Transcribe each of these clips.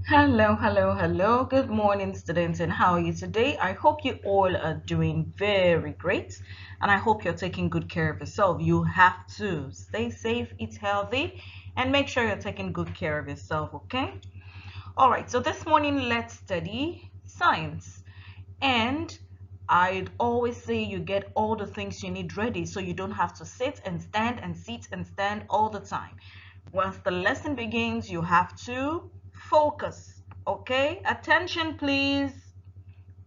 Hello, hello, hello. Good morning, students, and how are you today? I hope you all are doing very great, and I hope you're taking good care of yourself. You have to stay safe, eat healthy, and make sure you're taking good care of yourself, okay? All right, so this morning, let's study science. And I'd always say you get all the things you need ready so you don't have to sit and stand and sit and stand all the time. Once the lesson begins, you have to focus. Okay? Attention, please.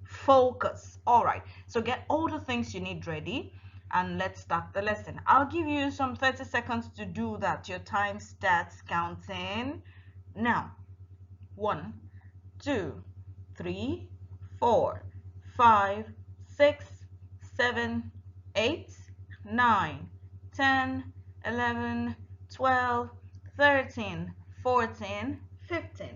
Focus. All right. So get all the things you need ready and let's start the lesson. I'll give you some 30 seconds to do that. Your time starts counting now. 1, 2, 3, 4, 5, 6, 7, 8, 9, 10, 11, 12, 13, 14, 15,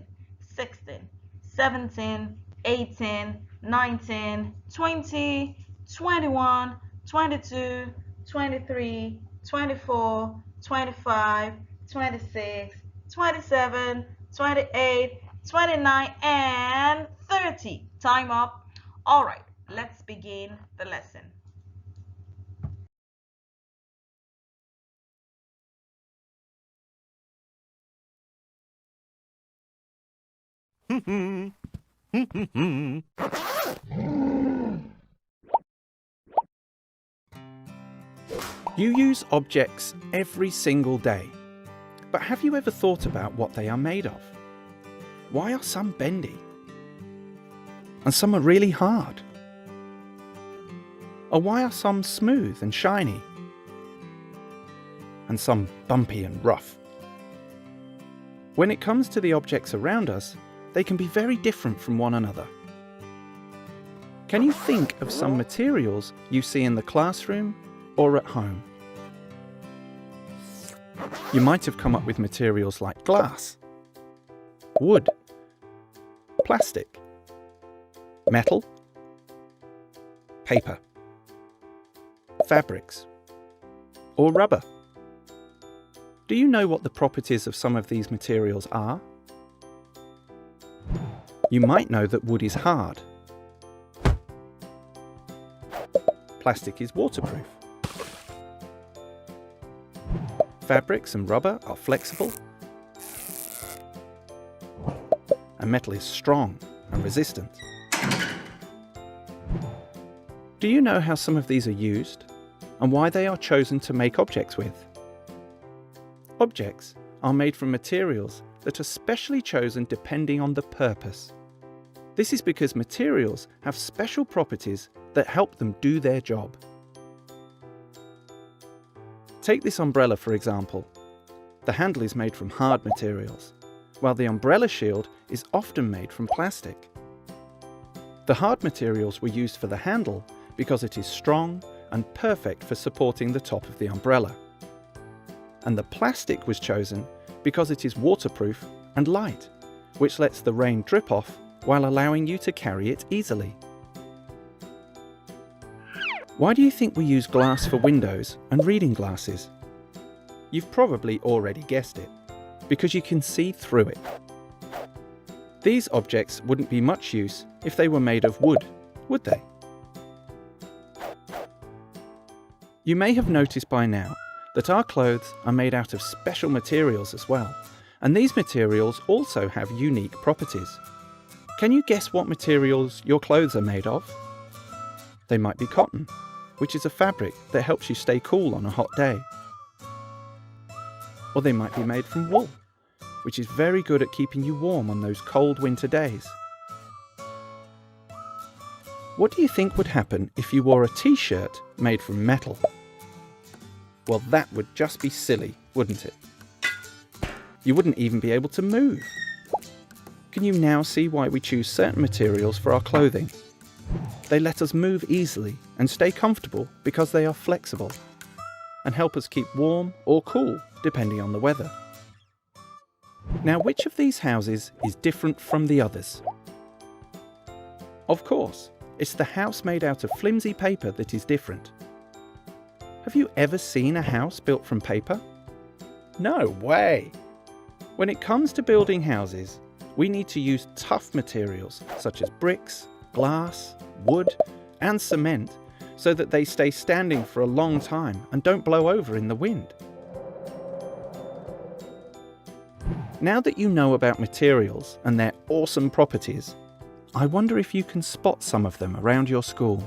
16, 17, 18, 19, 20, 21, 22, 23, 24, 25, 26, 27, 28, 29, and 30. Time up. All right, let's begin the lesson. You use objects every single day, but have you ever thought about what they are made of? Why are some bendy? And some are really hard? Or why are some smooth and shiny? And some bumpy and rough? When it comes to the objects around us, they can be very different from one another. Can you think of some materials you see in the classroom or at home? You might have come up with materials like glass, wood, plastic, metal, paper, fabrics, or rubber. Do you know what the properties of some of these materials are? You might know that wood is hard. Plastic is waterproof. Fabrics and rubber are flexible. And metal is strong and resistant. Do you know how some of these are used and why they are chosen to make objects with? Objects are made from materials that are specially chosen depending on the purpose. This is because materials have special properties that help them do their job. Take this umbrella for example. The handle is made from hard materials, while the umbrella shield is often made from plastic. The hard materials were used for the handle because it is strong and perfect for supporting the top of the umbrella. And the plastic was chosen because it is waterproof and light, which lets the rain drip off while allowing you to carry it easily. Why do you think we use glass for windows and reading glasses? You've probably already guessed it, because you can see through it. These objects wouldn't be much use if they were made of wood, would they? You may have noticed by now that our clothes are made out of special materials as well, and these materials also have unique properties. Can you guess what materials your clothes are made of? They might be cotton, which is a fabric that helps you stay cool on a hot day. Or they might be made from wool, which is very good at keeping you warm on those cold winter days. What do you think would happen if you wore a t-shirt made from metal? Well, that would just be silly, wouldn't it? You wouldn't even be able to move. Can you now see why we choose certain materials for our clothing? They let us move easily and stay comfortable because they are flexible and help us keep warm or cool depending on the weather. Now, which of these houses is different from the others? Of course, it's the house made out of flimsy paper that is different. Have you ever seen a house built from paper? No way! When it comes to building houses, We need to use tough materials such as bricks, glass, wood, and cement so that they stay standing for a long time and don't blow over in the wind. Now that you know about materials and their awesome properties, I wonder if you can spot some of them around your school.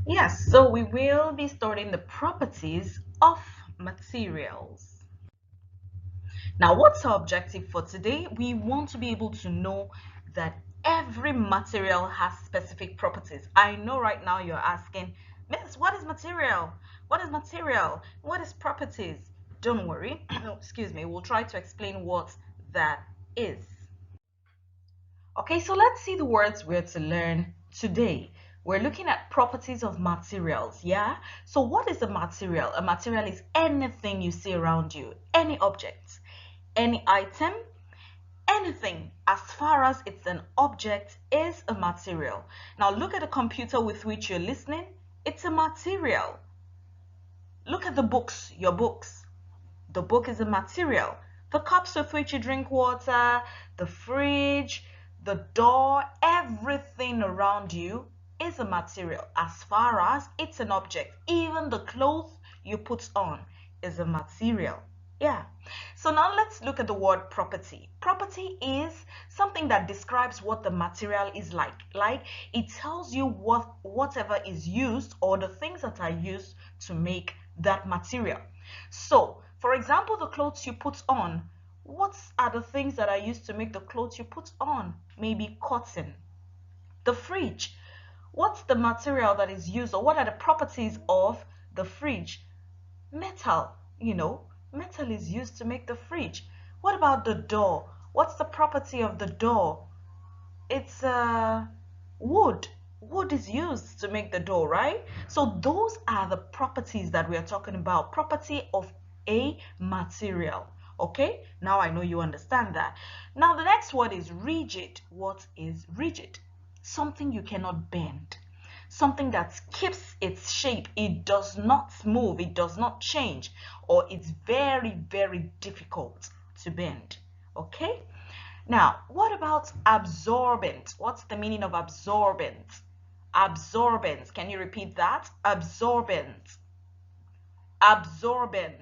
Yes, so we will be studying the properties of materials. Now, what's our objective for today? We want to be able to know that every material has specific properties. I know right now you're asking, Miss, what is material? What is material? What is properties? don't worry. No, excuse me. We'll try to explain what that is. Okay, so let's see the words we're to learn today. We're looking at properties of materials, yeah? So what is a material? A material is anything you see around you, any object, any item, anything as far as it's an object is a material. Now look at the computer with which you're listening. It's a material. Look at the books, your books. The book is a material. The cups with which you drink water, the fridge, the door, everything around you is a material as far as it's an object. Even the clothes you put on is a material. Yeah. So now let's look at the word property. Property is something that describes what the material is like. Like it tells you whatever is used or the things that are used to make that material. So, for example, the clothes you put on, what are the things that are used to make the clothes you put on? Maybe cotton. The fridge, what's the material that is used or what are the properties of the fridge? Metal, metal is used to make the fridge. What about the door? What's the property of the door? It's wood. Wood is used to make the door, right? So those are the properties that we are talking about. Property of a material. Okay, now I know you understand that. Now the next word is rigid. What is rigid? Something you cannot bend. Something that keeps its shape. It does not move. It does not change. Or it's very, very difficult to bend. Okay? Now, what about absorbent? What's the meaning of absorbent? Absorbent. Can you repeat that? Absorbent. Absorbent.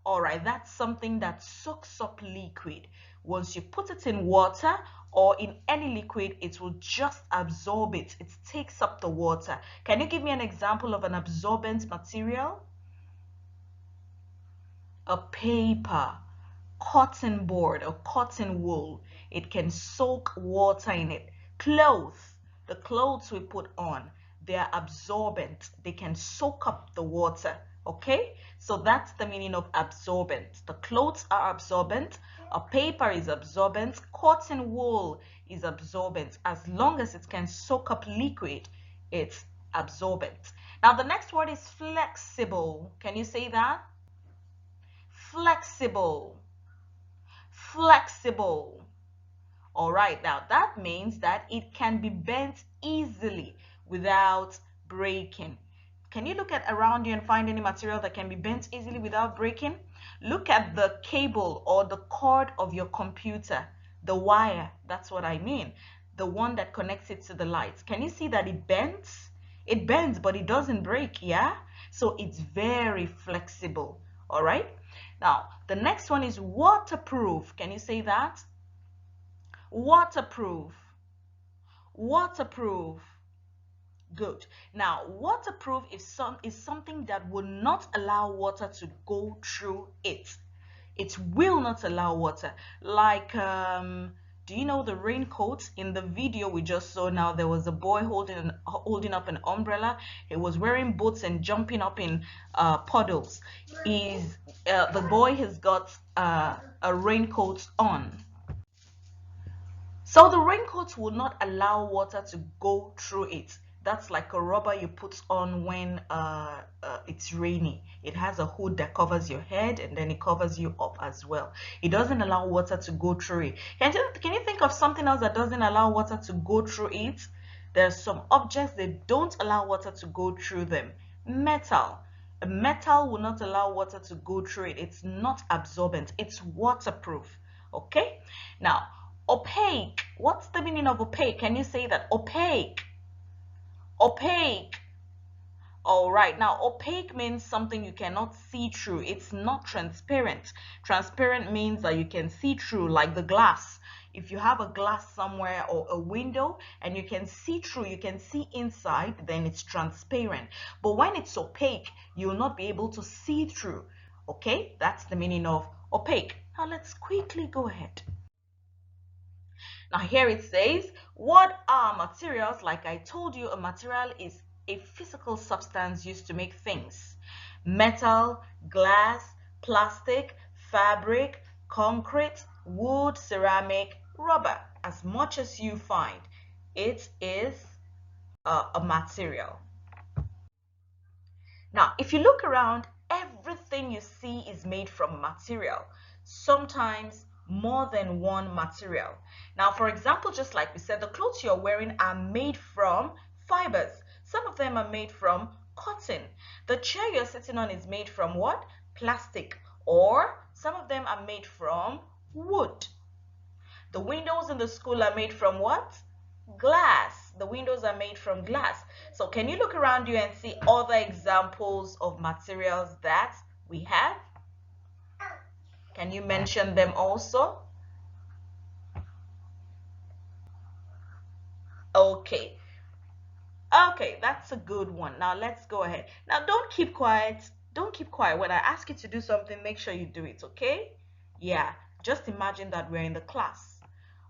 All right, that's something that soaks up liquid. Once you put it in water or in any liquid, it will just absorb it. It takes up the water. Can you give me an example of an absorbent material? A paper, cotton board or cotton wool. It can soak water in it. Clothes, the clothes we put on, they are absorbent. They can soak up the water. Okay, so that's the meaning of absorbent. The clothes are absorbent. A paper is absorbent. Cotton wool is absorbent. As long as it can soak up liquid, it's absorbent. Now the next word is flexible. Can you say that? Flexible. Flexible. All right, now that means that it can be bent easily without breaking. Can you look at around you and find any material that can be bent easily without breaking? Look at the cable or the cord of your computer, the wire, that's what I mean, the one that connects it to the lights. Can you see that it bends? It bends, but it doesn't break, yeah? So it's very flexible, all right? Now, the next one is waterproof. Can you say that? Waterproof. Waterproof. Good. Now, waterproof is something that will not allow water to go through it. It will not allow water. Like, do you know the raincoat? In the video we just saw now, there was a boy holding up an umbrella. He was wearing boots and jumping up in puddles. The boy has got a raincoat on. So the raincoat will not allow water to go through it. That's like a rubber you put on when it's rainy. It has a hood that covers your head and then it covers you up as well. It doesn't allow water to go through it. Can you think of something else that doesn't allow water to go through it? There's some objects that don't allow water to go through them. Metal. A metal will not allow water to go through it. It's not absorbent. It's waterproof. Okay? Now, opaque. What's the meaning of opaque? Can you say that? Opaque. Opaque. All right, now opaque means something you cannot see through. It's not transparent. Transparent means that you can see through, like the glass. If you have a glass somewhere or a window and you can see through, you can see inside, then it's transparent. But when it's opaque, you'll not be able to see through. Okay, that's the meaning of opaque. Now let's quickly go ahead. Now here it says, what are materials? Like I told you, a material is a physical substance used to make things. Metal, glass, plastic, fabric, concrete, wood, ceramic, rubber. As much as you find, it is a material. Now, if you look around, everything you see is made from material, sometimes more than one material. Now, for example, just like we said, the clothes you're wearing are made from fibers. Some of them are made from cotton. The chair you're sitting on is made from what? Plastic. Or some of them are made from wood. The windows in the school are made from what? Glass. The windows are made from glass. So can you look around you and see other examples of materials that we have? Can you mention them also? Okay. Okay, that's a good one. Now let's go ahead. Now don't keep quiet. Don't keep quiet. When I ask you to do something, make sure you do it, okay? Yeah, just imagine that we're in the class.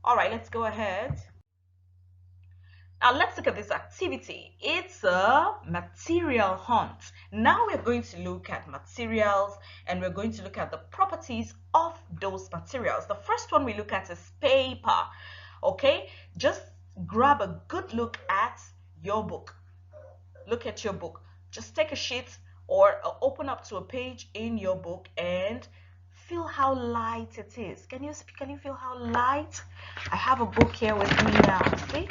All right, let's go ahead. Now let's look at this activity. It's a material hunt. Now we're going to look at materials and we're going to look at the properties of those materials. The first one we look at is paper. Okay, just grab a good look at your book. Look at your book. Just take a sheet or open up to a page in your book and feel how light it is. Can you feel how light? I have a book here with me now. See?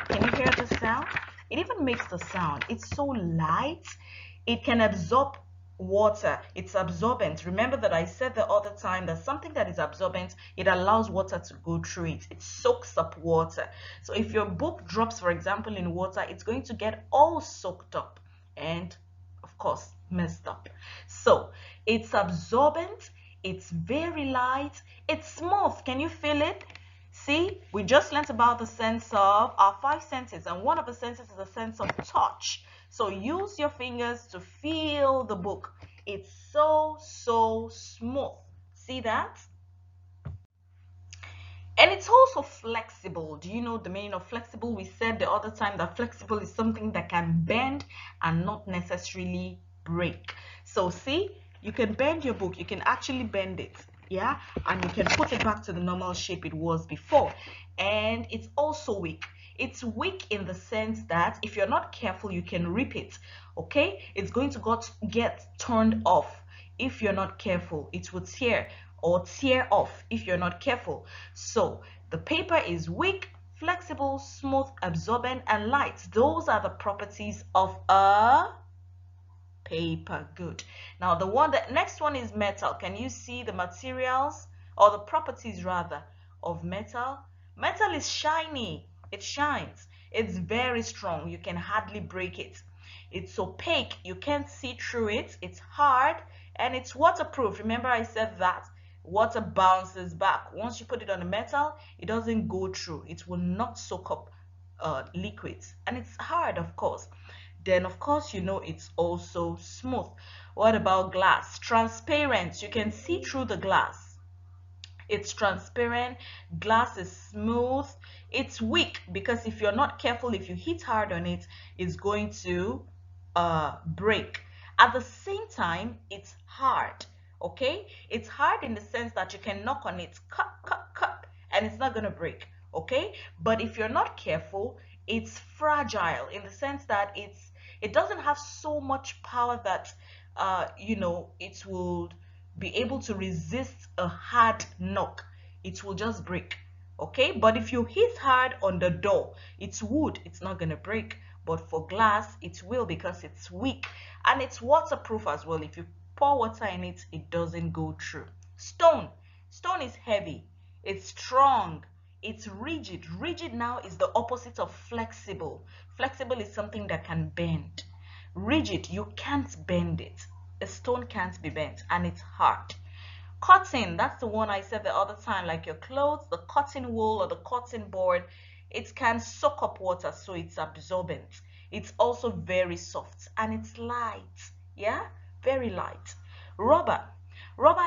Can you hear the sound? It even makes the sound. It's so light. It can absorb water. It's absorbent. Remember that I said the other time that something that is absorbent, it allows water to go through it. It soaks up water. So if your book drops, for example, in water, it's going to get all soaked up and, of course, messed up. So it's absorbent. It's very light. It's smooth. Can you feel it? See, we just learned about the sense of our five senses, and one of the senses is the sense of touch. So use your fingers to feel the book. It's so smooth. See that? And it's also flexible. Do you know the meaning of flexible? We said the other time that flexible is something that can bend and not necessarily break. So see, you can bend your book. You can actually bend it. Yeah, and you can put it back to the normal shape it was before. And it's also weak. It's weak in the sense that if you're not careful, you can rip it. Okay, it's going to get turned off. If you're not careful, it will tear or tear off if you're not careful. So the paper is weak, flexible, smooth, absorbent, and light. Those are the properties of a paper. Good. Now the next one is metal. Can you see the materials or the properties rather of metal? Metal is shiny. It shines. It's very strong. You can hardly break it. It's opaque. You can't see through it. It's hard and it's waterproof. Remember I said that water bounces back. Once you put it on the metal, it doesn't go through. It will not soak up liquids, and it's hard, of course. Then of course you know it's also smooth. What about glass? Transparent. You can see through the glass. It's transparent. Glass is smooth. It's weak because if you're not careful, if you hit hard on it, it's going to break. At the same time, it's hard. Okay, it's hard in the sense that you can knock on it, cut, and it's not going to break. Okay, but if you're not careful, it's fragile in the sense that it doesn't have so much power that you know, it will be able to resist a hard knock. It will just break. Okay, but if you hit hard on the door, it's wood, it's not going to break. But for glass, it will because it's weak and it's waterproof as well. If you pour water in it, it doesn't go through. Stone is heavy, it's strong, it's rigid. Rigid now is the opposite of flexible. Flexible is something that can bend. Rigid, you can't bend it. A stone can't be bent and it's hard. Cotton, that's the one I said the other time, like your clothes, the cotton wool or the cotton board, it can soak up water, so it's absorbent. It's also very soft and it's light. Yeah, very light. Rubber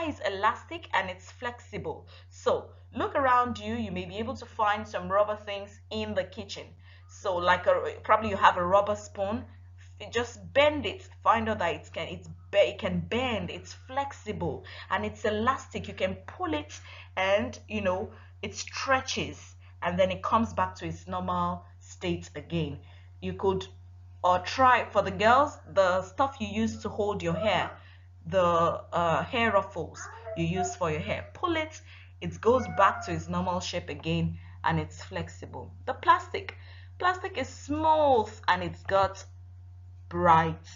is elastic and it's flexible. So look around you, you may be able to find some rubber things in the kitchen. So like probably you have a rubber spoon, just bend it, find out that it can bend, it's flexible, and it's elastic. You can pull it, and it stretches, and then it comes back to its normal state again. You could, or try, for the girls, the stuff you use to hold your hair, the hair ruffles you use for your hair, pull it, it goes back to its normal shape again, and it's flexible. The plastic is smooth, and it's got bright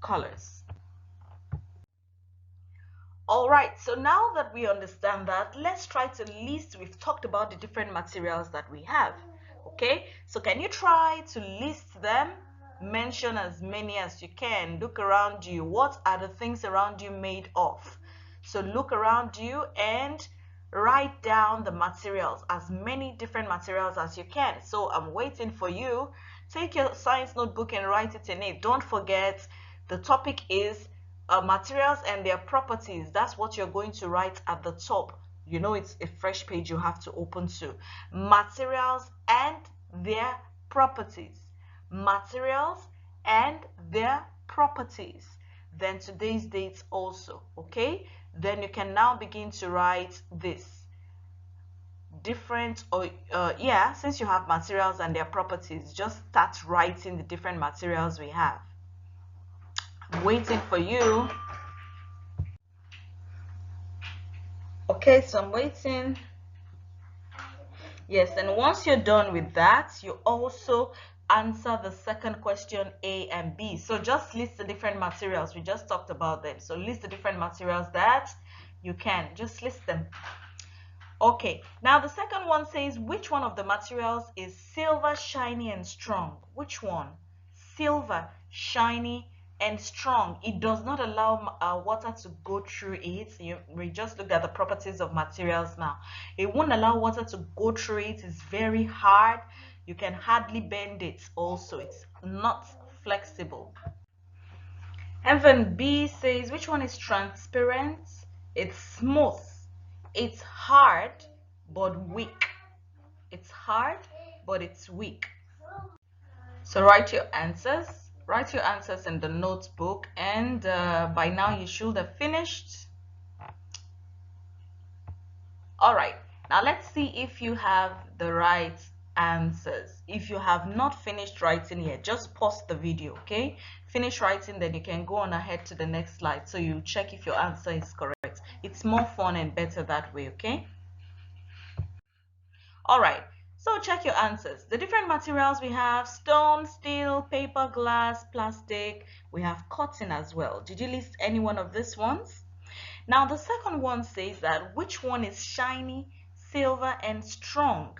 colors. All right, so now that we understand that, let's try to list. We've talked about the different materials that we have. Okay, so can you try to list them? Mention as many as you can. Look around you. What are the things around you made of? So look around you and write down the materials, as many different materials as you can. So I'm waiting for you. Take your science notebook and write it in it. Don't forget, the topic is materials and their properties. That's what you're going to write at the top. It's a fresh page you have to open to. Materials and their properties. Materials and their properties. Then today's dates also. Okay, then you can now begin to write this different, or yeah, since you have materials and their properties, just start writing the different materials we have. I'm waiting for you. Okay, so I'm waiting. Yes, and once you're done with that, you also answer the second question, A and B. So just list the different materials. We just talked about them. So list the different materials that you can. Just list them. Okay, now the second one says, which one of the materials is silver, shiny, and strong? Which one? Silver, shiny, and strong. It does not allow water to go through it. We just looked at the properties of materials now. It won't allow water to go through it. It's very hard. You can hardly bend it also. It's not flexible. And then B says, which one is transparent? It's smooth. It's hard, but weak. It's hard, but it's weak. So write your answers. Write your answers in the notebook, and by now you should have finished. All right, now let's see if you have the right answers. If you have not finished writing yet, just pause the video, okay? Finish writing, then you can go on ahead to the next slide, so you check if your answer is correct. It's more fun and better that way, okay? All right, so check your answers. The different materials we have: stone, steel, paper, glass, plastic. We have cotton as well. Did you list any one of these ones? Now the second one says that which one is shiny, silver, and strong?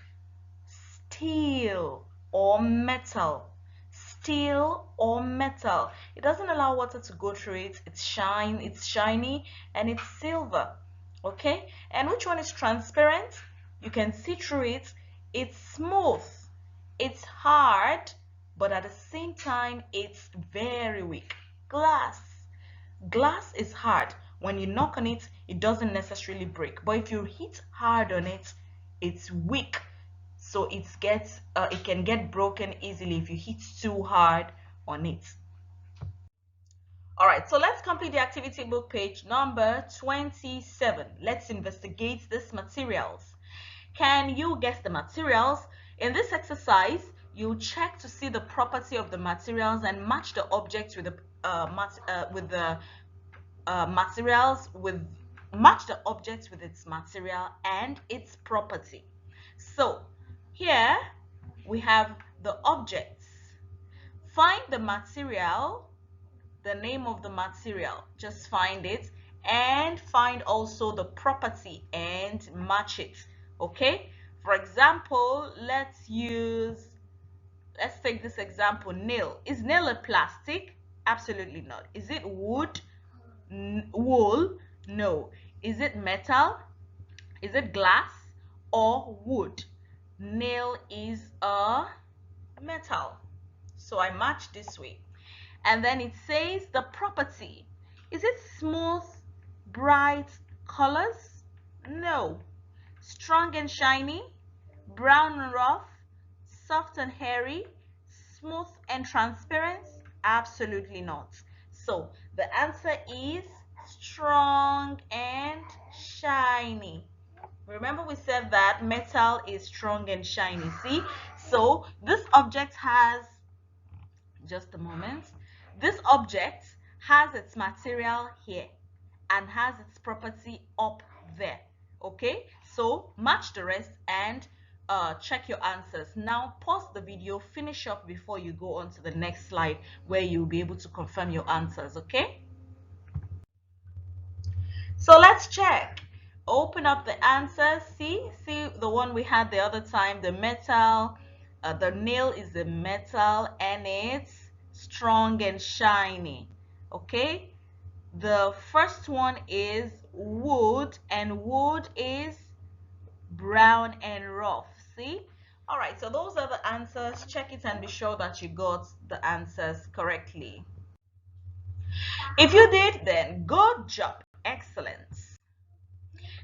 Steel or metal? Steel or metal? It doesn't allow water to go through it. It's shiny, and it's silver. Okay, and which one is transparent? You can see through it. It's smooth. It's hard, but at the same time, it's very weak. Glass. Glass is hard. When you knock on it, it doesn't necessarily break. But if you hit hard on it, it's weak. So it can get broken easily if you hit too hard on it. All right, so let's complete the activity book, page number 27. Let's investigate these materials. Can you guess the materials? In this exercise, you check to see the property of the materials and match the objects with the match the object with its material and its property. So here we have the objects. Find the material, the name of the material, just find it, and find also the property and match it. Okay, for example, let's take this example, nail. Is nail a plastic? Absolutely not. Is it wood? Wool? No. Is it metal? Is it glass or wood? Nail is a metal. So I match this way. And then it says the property. Is it smooth, bright colors? No. Strong and shiny, brown and rough, soft and hairy, smooth and transparent? Absolutely not. So the answer is strong and shiny. Remember we said that metal is strong and shiny. See? So this object has, just a moment, this object has its material here and has its property up there. Okay, so match the rest and check your answers. Now pause the video, finish up before you go on to the next slide where you'll be able to confirm your answers. Okay, so let's check. Open up the answers. See the one we had the other time, the metal. The nail is the metal and it's strong and shiny. Okay, the first one is wood, and wood is brown and rough. See? All right, so those are the answers. Check it and be sure that you got the answers correctly. If you did, then good job. Excellent.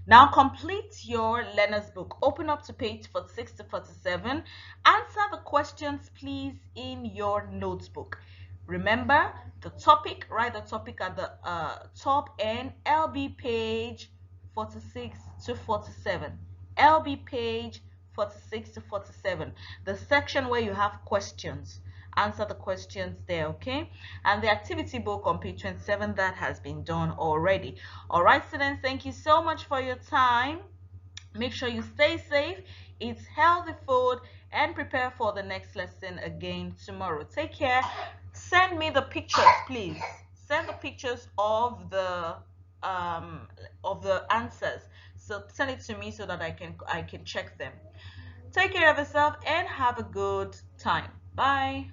Now complete your learner's book. Open up to page 46 to 47. Answer the questions, please, in your notebook. Remember the topic, write the topic at the top, and LB page 46 to 47. LB page 46 to 47. The section where you have questions. Answer the questions there, okay? And the activity book on page 27, that has been done already. All right, students, thank you so much for your time. Make sure you stay safe, eat healthy food, and prepare for the next lesson again tomorrow. Take care. Send me the pictures, please. Send the pictures of the answers. So send it to me so that I can check them. Take care of yourself and have a good time. Bye.